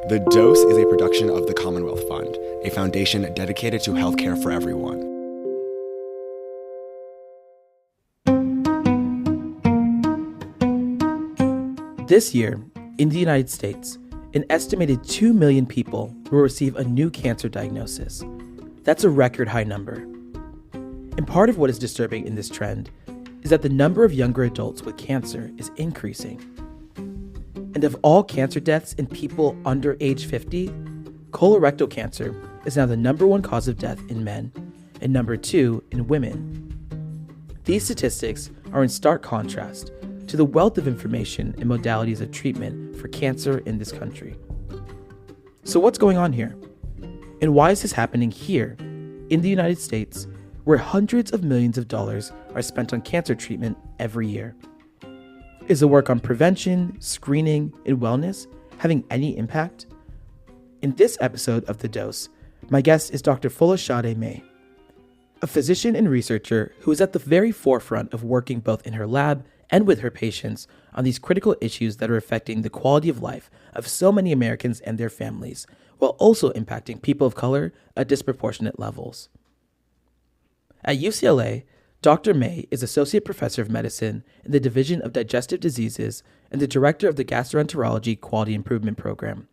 The Dose is a production of the Commonwealth Fund, a foundation dedicated to healthcare for everyone. This year, in the United States, an estimated 2 million people will receive a new cancer diagnosis. That's a record high number. And part of what is disturbing in this trend is that the number of younger adults with cancer is increasing. And of all cancer deaths in people under age 50, colorectal cancer is now the number one cause of death in men and number two in women. These statistics are in stark contrast to the wealth of information and modalities of treatment for cancer in this country. So what's going on here? And why is this happening here, in the United States, where hundreds of millions of dollars are spent on cancer treatment every year? Is the work on prevention, screening, and wellness having any impact? In this episode of The Dose, my guest is Dr. Folashade May, a physician and researcher who is at the very forefront of working both in her lab and with her patients on these critical issues that are affecting the quality of life of so many Americans and their families, while also impacting people of color at disproportionate levels. At UCLA, Dr. May is Associate Professor of Medicine in the Division of Digestive Diseases and the Director of the Gastroenterology Quality Improvement Program.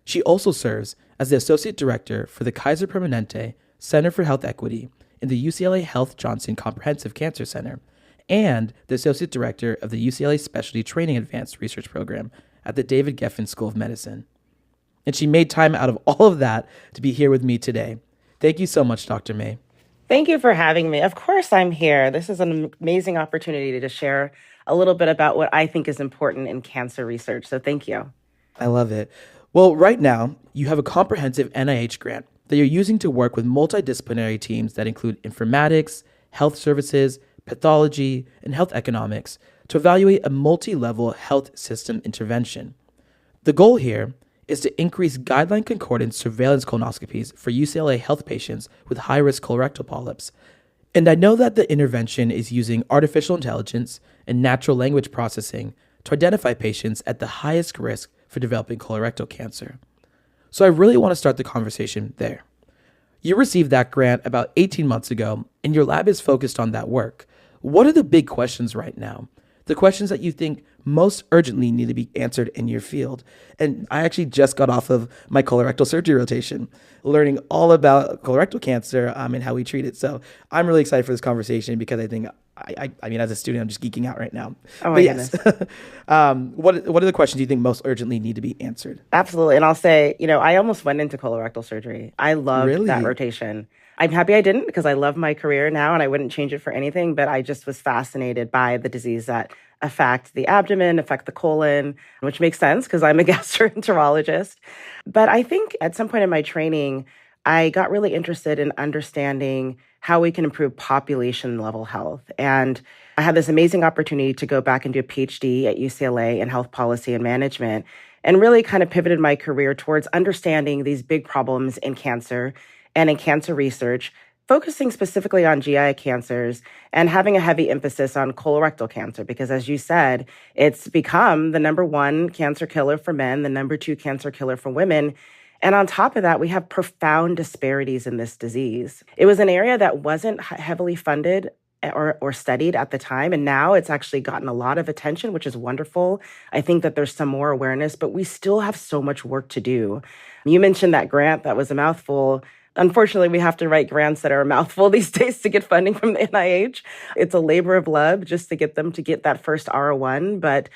She also serves as the Associate Director for the Kaiser Permanente Center for Health Equity in the UCLA Health Johnson Comprehensive Cancer Center and the Associate Director of the UCLA Specialty Training Advanced Research Program at the David Geffen School of Medicine. And she made time out of all of that to be here with me today. Thank you so much, Dr. May. Thank you for having me. Of course, I'm here. This is an amazing opportunity to share a little bit about what I think is important in cancer research. So thank you. I love it. Well, right now, you have a comprehensive NIH grant that you're using to work with multidisciplinary teams that include informatics, health services, pathology, and health economics to evaluate a multi-level health system intervention. The goal here is to increase guideline concordant surveillance colonoscopies for UCLA health patients with high-risk colorectal polyps. And I know that the intervention is using artificial intelligence and natural language processing to identify patients at the highest risk for developing colorectal cancer. So I really want to start the conversation there. You received that grant about 18 months ago, and your lab is focused on that work. What are the big questions right now? The questions that you think most urgently need to be answered in your field. And I actually just got off of my colorectal surgery rotation, learning all about colorectal cancer and how we treat it. So I'm really excited for this conversation because I think, I mean, as a student, I'm just geeking out right now. Oh my goodness. What are the questions you think most urgently need to be answered? Absolutely. And I'll say, I almost went into colorectal surgery. I loved Really? that rotation. I'm happy I didn't because I love my career now and I wouldn't change it for anything, but I just was fascinated by the disease that affect the abdomen, affect the colon, which makes sense because I'm a gastroenterologist. But I think at some point in my training, I got really interested in understanding how we can improve population level health. And I had this amazing opportunity to go back and do a PhD at UCLA in health policy and management and really kind of pivoted my career towards understanding these big problems in cancer and in cancer research, focusing specifically on GI cancers and having a heavy emphasis on colorectal cancer, because as you said, it's become the number one cancer killer for men, the number two cancer killer for women. And on top of that, we have profound disparities in this disease. It was an area that wasn't heavily funded or studied at the time. And now it's actually gotten a lot of attention, which is wonderful. I think that there's some more awareness, but we still have so much work to do. You mentioned that grant that was a mouthful. Unfortunately, we have to write grants that are a mouthful these days to get funding from the NIH. It's a labor of love just to get them to get that first R01. But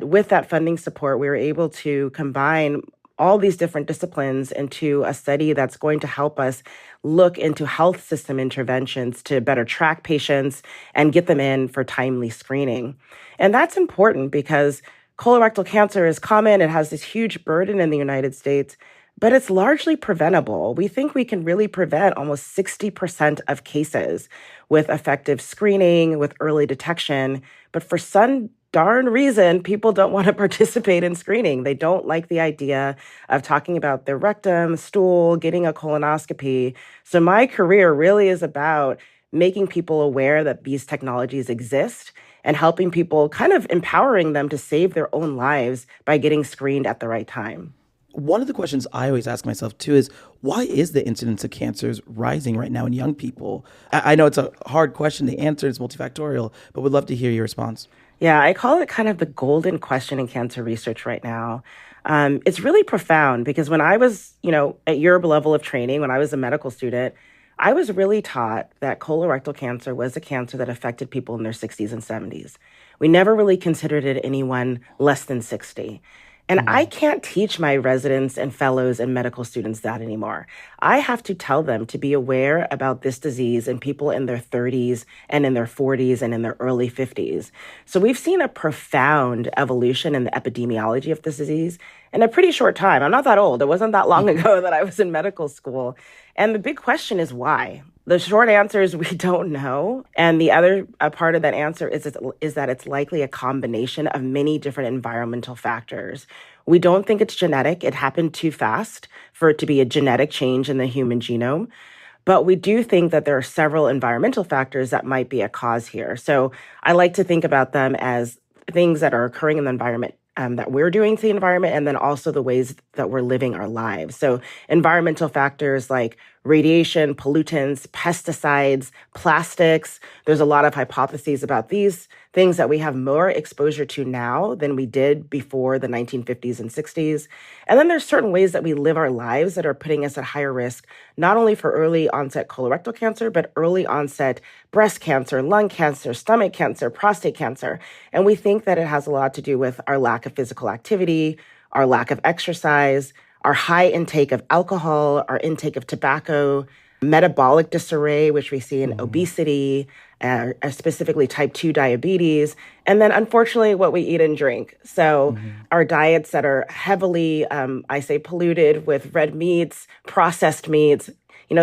with that funding support, we were able to combine all these different disciplines into a study that's going to help us look into health system interventions to better track patients and get them in for timely screening. And that's important because colorectal cancer is common. It has this huge burden in the United States, but it's largely preventable. We think we can really prevent almost 60% of cases with effective screening, with early detection. But for some darn reason, people don't want to participate in screening. They don't like the idea of talking about their rectum, stool, getting a colonoscopy. So my career really is about making people aware that these technologies exist and helping people, kind of empowering them to save their own lives by getting screened at the right time. One of the questions I always ask myself too is, why is the incidence of cancers rising right now in young people? I know it's a hard question to answer, it's multifactorial, but would love to hear your response. Yeah, I call it kind of the golden question in cancer research right now. It's really profound because when I was, at your level of training, when I was a medical student, I was really taught that colorectal cancer was a cancer that affected people in their 60s and 70s. We never really considered it anyone less than 60. And I can't teach my residents and fellows and medical students that anymore. I have to tell them to be aware about this disease in people in their 30s and in their 40s and in their early 50s. So we've seen a profound evolution in the epidemiology of this disease in a pretty short time. I'm not that old. It wasn't that long ago that I was in medical school. And the big question is why? The short answer is we don't know. And the other part of that answer is that it's likely a combination of many different environmental factors. We don't think it's genetic. It happened too fast for it to be a genetic change in the human genome. But we do think that there are several environmental factors that might be a cause here. So I like to think about them as things that are occurring in the environment that we're doing to the environment, and then also the ways that we're living our lives. So environmental factors like radiation, pollutants, pesticides, plastics. There's a lot of hypotheses about these things that we have more exposure to now than we did before the 1950s and 60s. And then there's certain ways that we live our lives that are putting us at higher risk, not only for early onset colorectal cancer, but early onset breast cancer, lung cancer, stomach cancer, prostate cancer. And we think that it has a lot to do with our lack of physical activity, our lack of exercise, our high intake of alcohol, our intake of tobacco, metabolic disarray, which we see in obesity, specifically type 2 diabetes, and then unfortunately what we eat and drink. So our diets that are heavily, polluted with red meats, processed meats,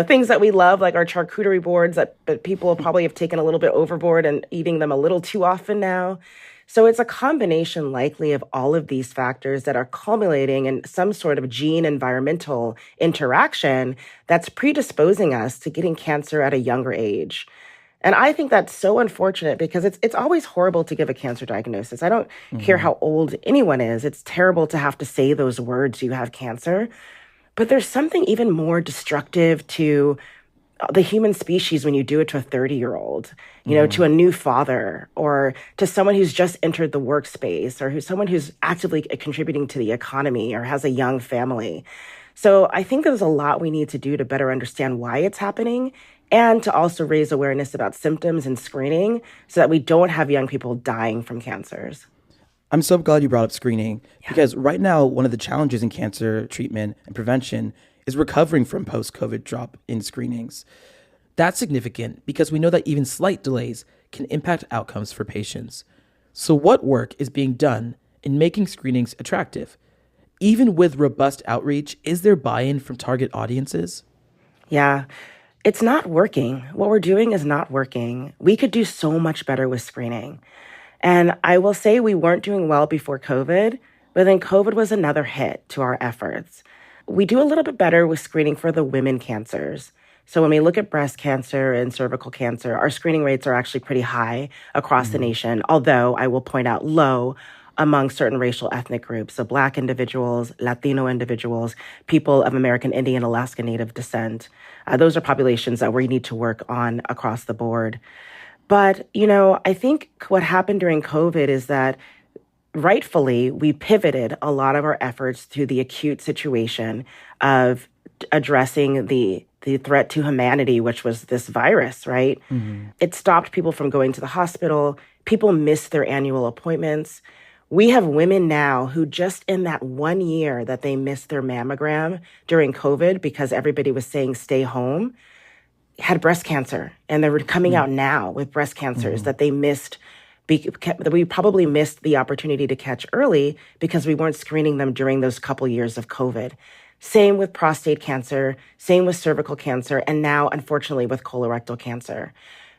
things that we love, like our charcuterie boards that people probably have taken a little bit overboard and eating them a little too often now. So it's a combination likely of all of these factors that are culminating in some sort of gene environmental interaction that's predisposing us to getting cancer at a younger age. And I think that's so unfortunate because it's always horrible to give a cancer diagnosis. I don't care how old anyone is. It's terrible to have to say those words, you have cancer. But there's something even more destructive to the human species when you do it to a 30-year-old, to a new father or to someone who's just entered the workspace or someone who's actively contributing to the economy or has a young family. So I think there's a lot we need to do to better understand why it's happening and to also raise awareness about symptoms and screening so that we don't have young people dying from cancers. I'm so glad you brought up screening because right now, one of the challenges in cancer treatment and prevention is recovering from post-COVID drop in screenings. That's significant because we know that even slight delays can impact outcomes for patients. So what work is being done in making screenings attractive? Even with robust outreach, is there buy-in from target audiences? Yeah, it's not working. What we're doing is not working. We could do so much better with screening. And I will say we weren't doing well before COVID, but then COVID was another hit to our efforts. We do a little bit better with screening for the women cancers. So when we look at breast cancer and cervical cancer, our screening rates are actually pretty high across the nation, although I will point out low among certain racial ethnic groups. So Black individuals, Latino individuals, people of American Indian, Alaska Native descent. Those are populations that we need to work on across the board. But, I think what happened during COVID is that rightfully, we pivoted a lot of our efforts to the acute situation of addressing the threat to humanity, which was this virus, right? It stopped people from going to the hospital. People missed their annual appointments. We have women now who just in that 1 year that they missed their mammogram during COVID because everybody was saying stay home, had breast cancer. And they were coming out now with breast cancers that they missed that we probably missed the opportunity to catch early because we weren't screening them during those couple years of COVID. Same with prostate cancer, same with cervical cancer, and now, unfortunately, with colorectal cancer.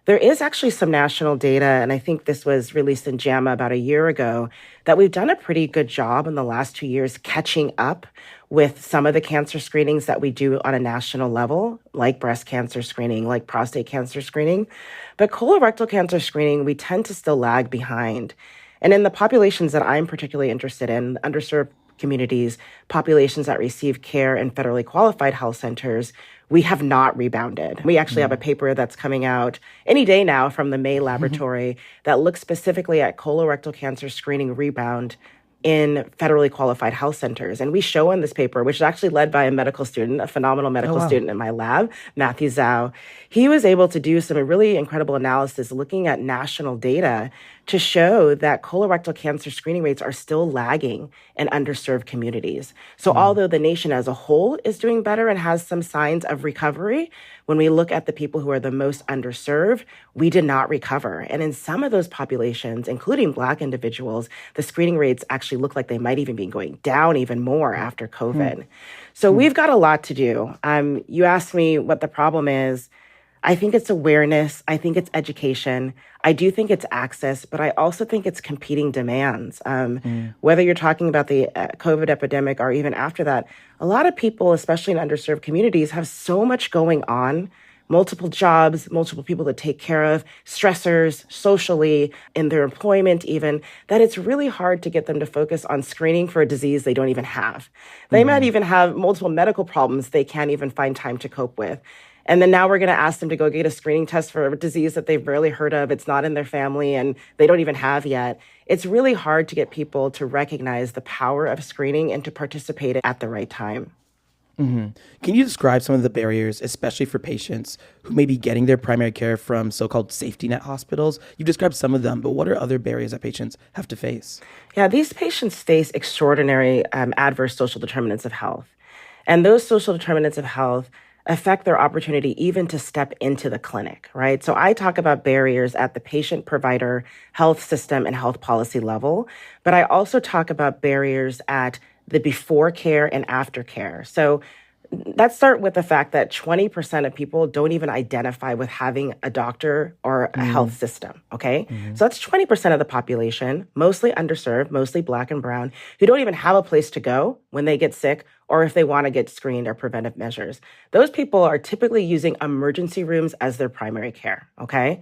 There is actually some national data, and I think this was released in JAMA about a year ago, that we've done a pretty good job in the last 2 years catching up with some of the cancer screenings that we do on a national level, like breast cancer screening, like prostate cancer screening. But colorectal cancer screening, we tend to still lag behind. And in the populations that I'm particularly interested in, underserved communities, populations that receive care in federally qualified health centers, we have not rebounded. We actually have a paper that's coming out any day now from the May Laboratory that looks specifically at colorectal cancer screening rebound in federally qualified health centers. And we show in this paper, which is actually led by a medical student, a phenomenal medical student in my lab, Matthew Zhao. He was able to do some really incredible analysis looking at national data to show that colorectal cancer screening rates are still lagging in underserved communities. So although the nation as a whole is doing better and has some signs of recovery, when we look at the people who are the most underserved, we did not recover. And in some of those populations, including Black individuals, the screening rates actually look like they might even be going down even more after COVID. So we've got a lot to do. You asked me what the problem is. I think it's awareness. I think it's education. I do think it's access, but I also think it's competing demands. Whether you're talking about the COVID epidemic or even after that, a lot of people, especially in underserved communities, have so much going on, multiple jobs, multiple people to take care of, stressors socially, in their employment even, that it's really hard to get them to focus on screening for a disease they don't even have. They might even have multiple medical problems they can't even find time to cope with. And then now we're going to ask them to go get a screening test for a disease that they've barely heard of. It's not in their family and they don't even have yet. It's really hard to get people to recognize the power of screening and to participate at the right time. Can you describe some of the barriers, especially for patients who may be getting their primary care from so-called safety net hospitals? You've described some of them, but what are other barriers that patients have to face? Yeah, these patients face extraordinary adverse social determinants of health. And those social determinants of health affect their opportunity even to step into the clinic, right? So I talk about barriers at the patient, provider, health system, and health policy level, but I also talk about barriers at the before care and after care. So let's start with the fact that 20% of people don't even identify with having a doctor or a health system, okay? So that's 20% of the population, mostly underserved, mostly Black and brown, who don't even have a place to go when they get sick or if they want to get screened or preventive measures. Those people are typically using emergency rooms as their primary care, okay?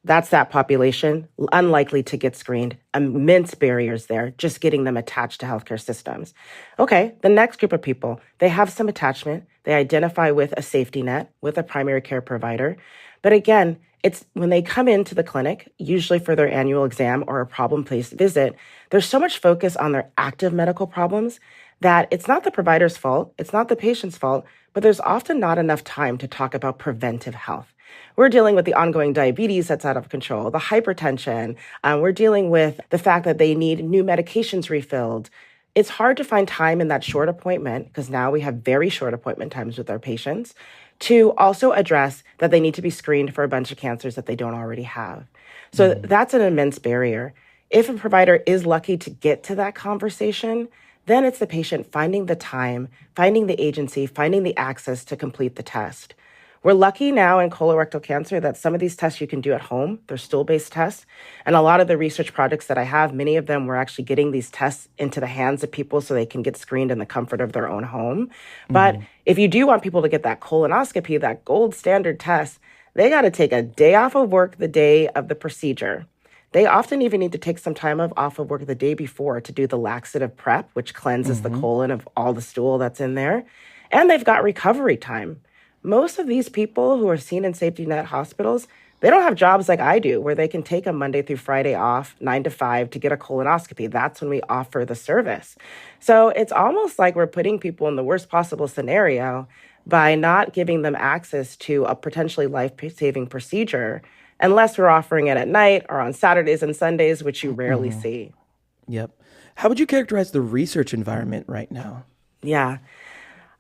That's that population, unlikely to get screened, immense barriers there, just getting them attached to healthcare systems. Okay, the next group of people, they have some attachment. They identify with a safety net, with a primary care provider. But again, it's when they come into the clinic, usually for their annual exam or a problem-based visit, there's so much focus on their active medical problems that it's not the provider's fault, it's not the patient's fault, but there's often not enough time to talk about preventive health. We're dealing with the ongoing diabetes that's out of control, the hypertension. We're dealing with the fact that they need new medications refilled. It's hard to find time in that short appointment, because now we have very short appointment times with our patients, to also address that they need to be screened for a bunch of cancers that they don't already have. So that's an immense barrier. If a provider is lucky to get to that conversation, then it's the patient finding the time, finding the agency, finding the access to complete the test. We're lucky now in colorectal cancer that some of these tests you can do at home. They're stool-based tests. And a lot of the research projects that I have, many of them, we're actually getting these tests into the hands of people so they can get screened in the comfort of their own home. But if you do want people to get that colonoscopy, that gold standard test, they got to take a day off of work the day of the procedure. They often even need to take some time off of work the day before to do the laxative prep, which cleanses the colon of all the stool that's in there. And they've got recovery time. Most of these people who are seen in safety net hospitals, they don't have jobs like I do, where they can take a Monday through Friday off, 9 to 5, to get a colonoscopy. That's when we offer the service. So it's almost like we're putting people in the worst possible scenario by not giving them access to a potentially life-saving procedure, unless we're offering it at night or on Saturdays and Sundays, which you rarely see. Yep. How would you characterize the research environment right now? Yeah.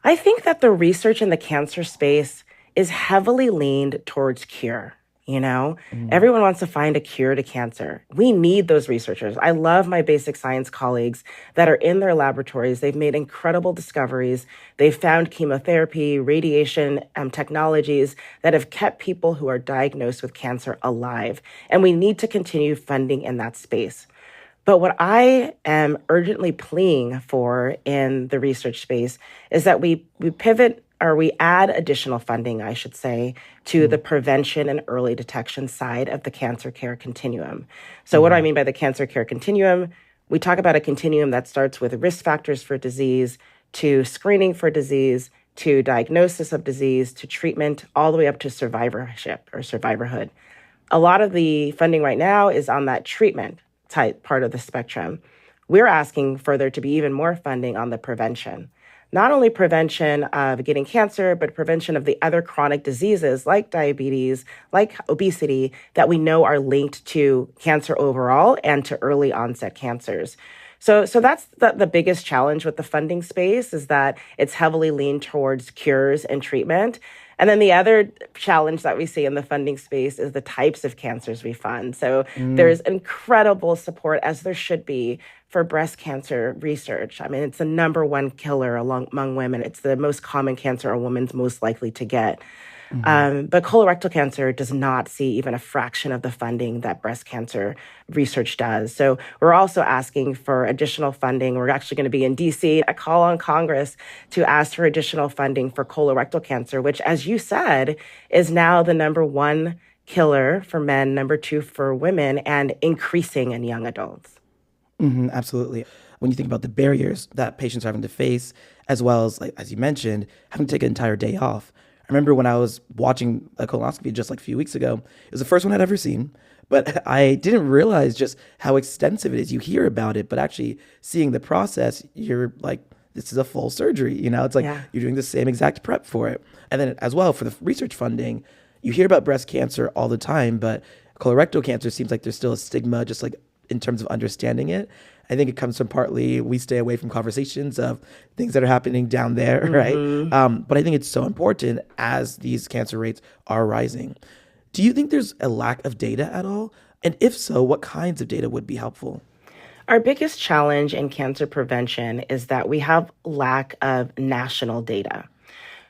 I think that the research in the cancer space is heavily leaned towards cure. You know, everyone wants to find a cure to cancer. We need those researchers. I love my basic science colleagues that are in their laboratories. They've made incredible discoveries. They've found chemotherapy, radiation technologies that have kept people who are diagnosed with cancer alive. And we need to continue funding in that space. But what I am urgently pleading for in the research space is that we pivot, or we add additional funding, I should say, to the prevention and early detection side of the cancer care continuum. So what do I mean by the cancer care continuum? We talk about a continuum that starts with risk factors for disease, to screening for disease, to diagnosis of disease, to treatment, all the way up to survivorship or survivorhood. A lot of the funding right now is on that treatment type part of the spectrum. We're asking for there to be even more funding on the prevention. Not only prevention of getting cancer, but prevention of the other chronic diseases like diabetes, like obesity, that we know are linked to cancer overall and to early onset cancers. So that's the biggest challenge with the funding space, is that it's heavily leaned towards cures and treatment. And then the other challenge that we see in the funding space is the types of cancers we fund. So there's incredible support, as there should be, for breast cancer research. I mean, it's the number one killer among women. It's the most common cancer a woman's most likely to get. But colorectal cancer does not see even a fraction of the funding that breast cancer research does. So we're also asking for additional funding. We're actually going to be in DC. I call on Congress to ask for additional funding for colorectal cancer, which, as you said, is now the number one killer for men, number two for women, and increasing in young adults. Absolutely. When you think about the barriers that patients are having to face, as well as, like, as you mentioned, having to take an entire day off. I remember when I was watching a colonoscopy just like a few weeks ago, it was the first one I'd ever seen, but I didn't realize just how extensive it is. You hear about it, but actually seeing the process, you're like, this is a full surgery. It's like you're doing the same exact prep for it. And then as well, for the research funding, you hear about breast cancer all the time, but colorectal cancer seems like there's still a stigma, just like in terms of understanding it. I think it comes from partly we stay away from conversations of things that are happening down there, right? But I think it's so important as these cancer rates are rising. Do you think there's a lack of data at all? And if so, what kinds of data would be helpful? Our biggest challenge in cancer prevention is that we have lack of national data.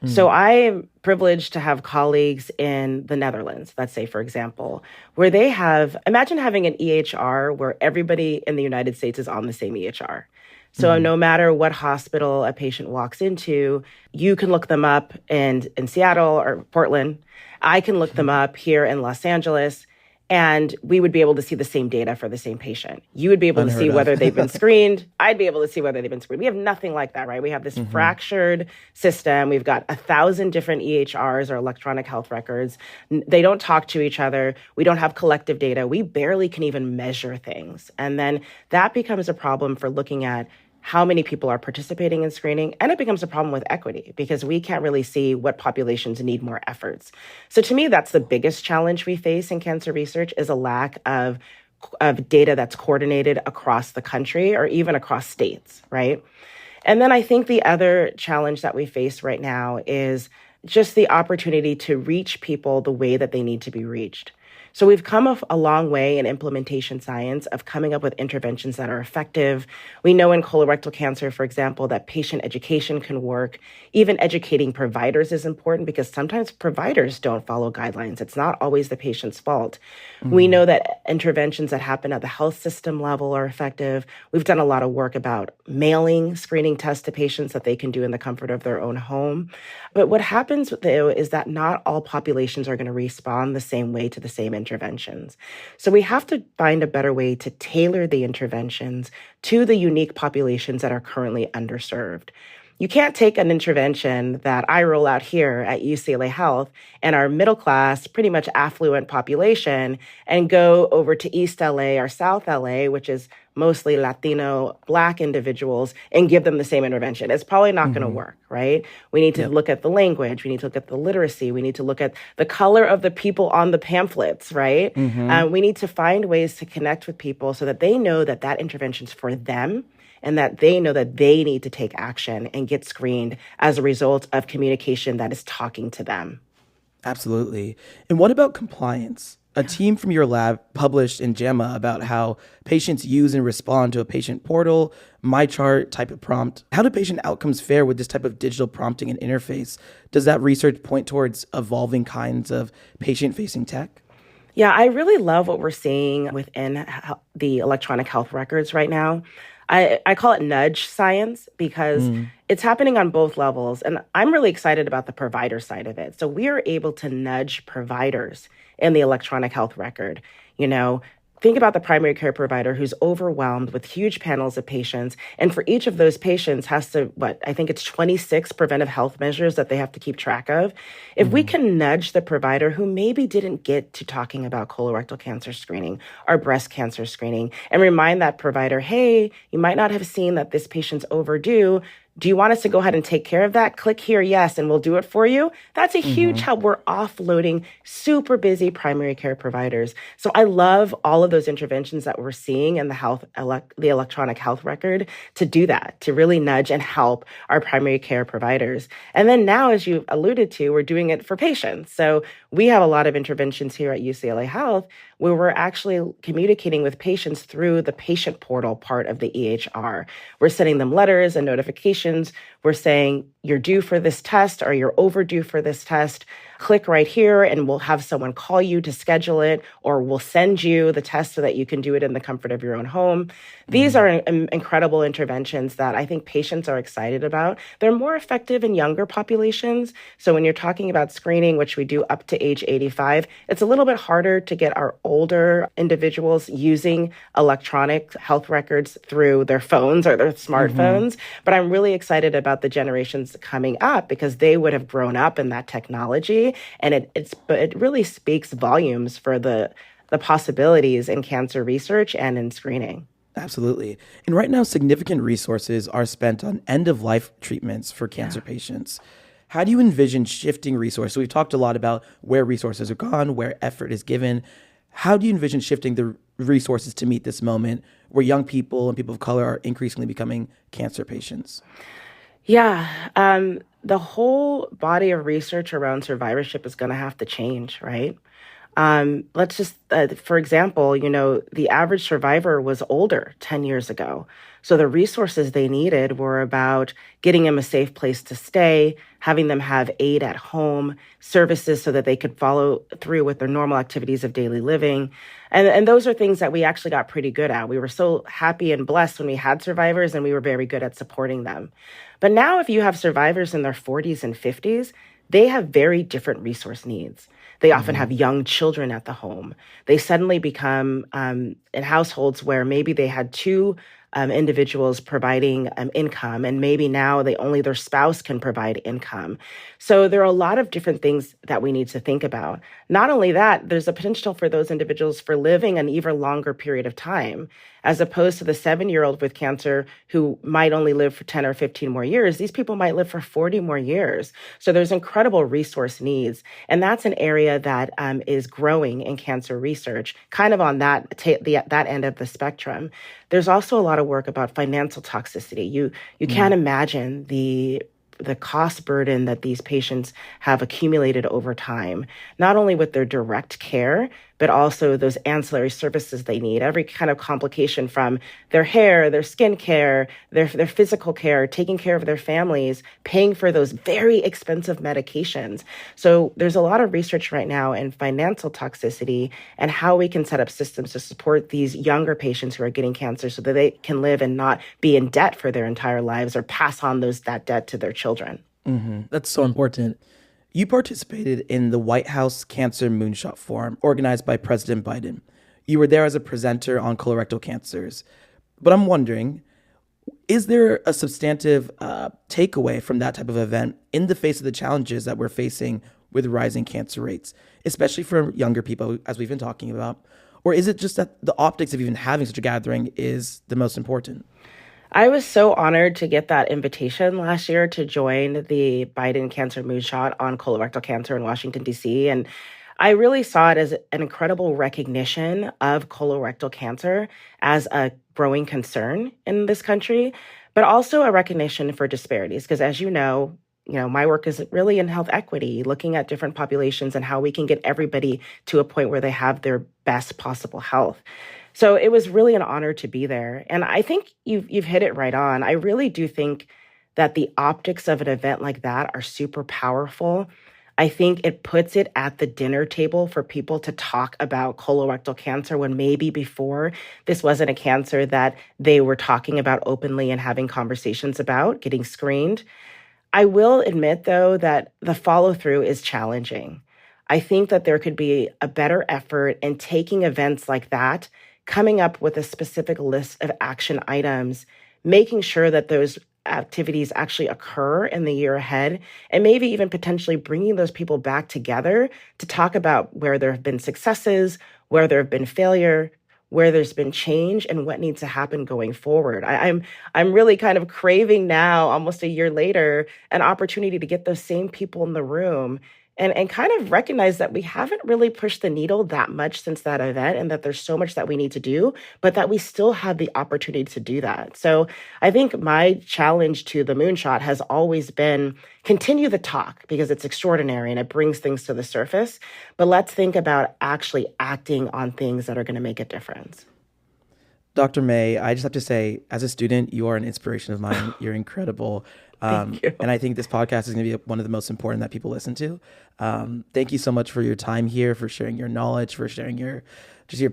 So I'm privileged to have colleagues in the Netherlands, let's say, for example, where they have, imagine having an EHR where everybody in the United States is on the same EHR. So no matter what hospital a patient walks into, you can look them up in Seattle or Portland. I can look them up here in Los Angeles, and we would be able to see the same data for the same patient. You would be able to see whether they've been screened. I'd be able to see whether they've been screened. We have nothing like that, right? We have this fractured system. We've got 1,000 different EHRs, or electronic health records. They don't talk to each other. We don't have collective data. We barely can even measure things. And then that becomes a problem for looking at how many people are participating in screening, and it becomes a problem with equity because we can't really see what populations need more efforts. So to me, that's the biggest challenge we face in cancer research, is a lack of data that's coordinated across the country or even across states, right? And then I think the other challenge that we face right now is just the opportunity to reach people the way that they need to be reached. So we've come a long way in implementation science of coming up with interventions that are effective. We know in colorectal cancer, for example, that patient education can work. Even educating providers is important because sometimes providers don't follow guidelines. It's not always the patient's fault. We know that interventions that happen at the health system level are effective. We've done a lot of work about mailing screening tests to patients that they can do in the comfort of their own home. But what happens, though, is that not all populations are going to respond the same way to the same interventions. So we have to find a better way to tailor the interventions to the unique populations that are currently underserved. You can't take an intervention that I roll out here at UCLA Health and our middle class, pretty much affluent population, and go over to East LA or South LA, which is mostly Latino, Black individuals, and give them the same intervention. It's probably not going to work, right? We need to look at the language. We need to look at the literacy. We need to look at the color of the people on the pamphlets, right? We need to find ways to connect with people so that they know that that intervention's for them, and that they know that they need to take action and get screened as a result of communication that is talking to them. Absolutely. And what about compliance? A team from your lab published in JAMA about how patients use and respond to a patient portal, MyChart type of prompt. How do patient outcomes fare with this type of digital prompting and interface? Does that research point towards evolving kinds of patient-facing tech? Yeah, I really love what we're seeing within the electronic health records right now. I call it nudge science because it's happening on both levels. And I'm really excited about the provider side of it. So we are able to nudge providers in the electronic health record. You know, think about the primary care provider who's overwhelmed with huge panels of patients. And for each of those patients has to, I think it's 26 preventive health measures that they have to keep track of. If we can nudge the provider who maybe didn't get to talking about colorectal cancer screening or breast cancer screening and remind that provider, hey, you might not have seen that this patient's overdue. Do you want us to go ahead and take care of that? Click here, yes, and we'll do it for you. That's a huge help. We're offloading super busy primary care providers. So I love all of those interventions that we're seeing in the electronic health record to do that, to really nudge and help our primary care providers. And then now, as you alluded to, we're doing it for patients. So we have a lot of interventions here at UCLA Health where we're actually communicating with patients through the patient portal part of the EHR. We're sending them letters and notifications. We're saying, you're due for this test or you're overdue for this test. Click right here and we'll have someone call you to schedule it, or we'll send you the test so that you can do it in the comfort of your own home. These are incredible interventions that I think patients are excited about. They're more effective in younger populations. So when you're talking about screening, which we do up to age 85, it's a little bit harder to get our older individuals using electronic health records through their phones or their smartphones. But I'm really excited about the generations coming up because they would have grown up in that technology. And it really speaks volumes for the possibilities in cancer research and in screening. Absolutely. And right now, significant resources are spent on end-of-life treatments for cancer patients. How do you envision shifting resources? We've talked a lot about where resources are gone, where effort is given. How do you envision shifting the resources to meet this moment where young people and people of color are increasingly becoming cancer patients? Yeah, the whole body of research around survivorship is going to have to change, right? Let's just, for example, the average survivor was older 10 years ago. So the resources they needed were about getting them a safe place to stay, having them have aid at home, services so that they could follow through with their normal activities of daily living. And those are things that we actually got pretty good at. We were so happy and blessed when we had survivors, and we were very good at supporting them. But now if you have survivors in their 40s and 50s, they have very different resource needs. They often have young children at the home. They suddenly become in households where maybe they had two individuals providing income, and maybe now only their spouse can provide income. So there are a lot of different things that we need to think about. Not only that, there's a potential for those individuals for living an even longer period of time, as opposed to the 7-year-old with cancer who might only live for 10 or 15 more years. These people might live for 40 more years. So there's incredible resource needs. And that's an area that is growing in cancer research, kind of on that end of the spectrum. There's also a lot of work about financial toxicity. You can't imagine the cost burden that these patients have accumulated over time, not only with their direct care, but also those ancillary services they need. Every kind of complication from their hair, their skin care, their physical care, taking care of their families, paying for those very expensive medications. So there's a lot of research right now in financial toxicity and how we can set up systems to support these younger patients who are getting cancer so that they can live and not be in debt for their entire lives or pass on that debt to their children. That's so important. You participated in the White House Cancer Moonshot Forum organized by President Biden. You were there as a presenter on colorectal cancers. But I'm wondering, is there a substantive takeaway from that type of event in the face of the challenges that we're facing with rising cancer rates, especially for younger people, as we've been talking about? Or is it just that the optics of even having such a gathering is the most important? I was so honored to get that invitation last year to join the Biden Cancer Moonshot on colorectal cancer in Washington, D.C. And I really saw it as an incredible recognition of colorectal cancer as a growing concern in this country, but also a recognition for disparities. Because as you know, my work is really in health equity, looking at different populations and how we can get everybody to a point where they have their best possible health. So it was really an honor to be there. And I think you've hit it right on. I really do think that the optics of an event like that are super powerful. I think it puts it at the dinner table for people to talk about colorectal cancer when maybe before this wasn't a cancer that they were talking about openly and having conversations about, getting screened. I will admit, though, that the follow-through is challenging. I think that there could be a better effort in taking events like that, coming up with a specific list of action items, making sure that those activities actually occur in the year ahead, and maybe even potentially bringing those people back together to talk about where there have been successes, where there have been failure, where there's been change, and what needs to happen going forward. I'm really kind of craving now, almost a year later, an opportunity to get those same people in the room and kind of recognize that we haven't really pushed the needle that much since that event, and that there's so much that we need to do, but that we still have the opportunity to do that. So I think my challenge to the Moonshot has always been continue the talk, because it's extraordinary and it brings things to the surface, but let's think about actually acting on things that are going to make a difference. Dr. May, I just have to say, as a student, you are an inspiration of mine. You're incredible. Thank you. And I think this podcast is going to be one of the most important that people listen to. Thank you so much for your time here, for sharing your knowledge, for sharing your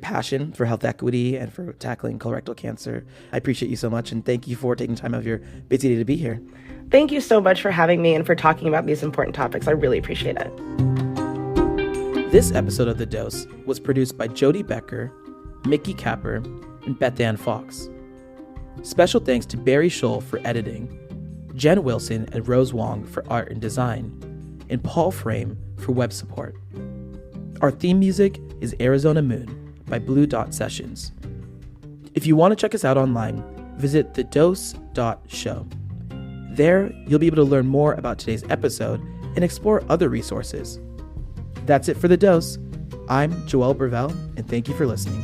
passion for health equity and for tackling colorectal cancer. I appreciate you so much, and thank you for taking time out of your busy day to be here. Thank you so much for having me and for talking about these important topics. I really appreciate it. This episode of The Dose was produced by Jody Becker, Mickey Capper, and Beth Ann Fox. Special thanks to Barry Scholl for editing, Jen Wilson and Rose Wong for art and design, and Paul Frame for web support. Our theme music is Arizona Moon by Blue Dot Sessions. If you want to check us out online, visit thedose.show. There, you'll be able to learn more about today's episode and explore other resources. That's it for The Dose. I'm Joel Brevel, and thank you for listening.